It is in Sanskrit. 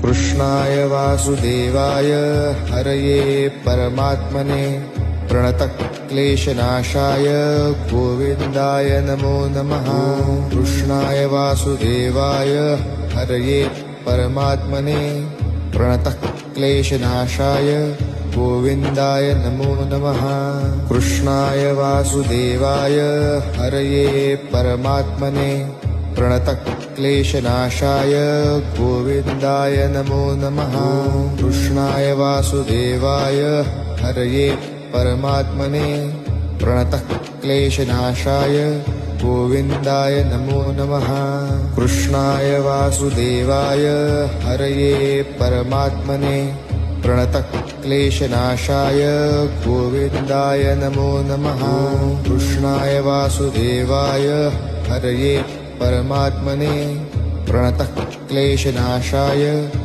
कृष्णाय वासुदेवाय हरये परमात्मने प्रणतक्लेशनाशाय गोविन्दाय नमो नमः। कृष्णाय वासुदेवाय हरये परमात्मने प्रणतक्लेशनाशाय गोविन्दाय नमो नमः। कृष्णाय वासुदेवाय हरये परमात्मने प्रणतक्लेशनाशाय गोविन्दाय नमो नमः। कृष्णाय वासुदेवाय हरये परमात्मने प्रणतक्लेशनाशाय गोविन्दाय नमो नमः। कृष्णाय वासुदेवाय हरये परमात्मने प्रणतक्लेशनाशाय गोविन्दाय नमो नमः। कृष्णाय वासुदेवाय हरये परमात्मने प्रणतक्लेशनाशाय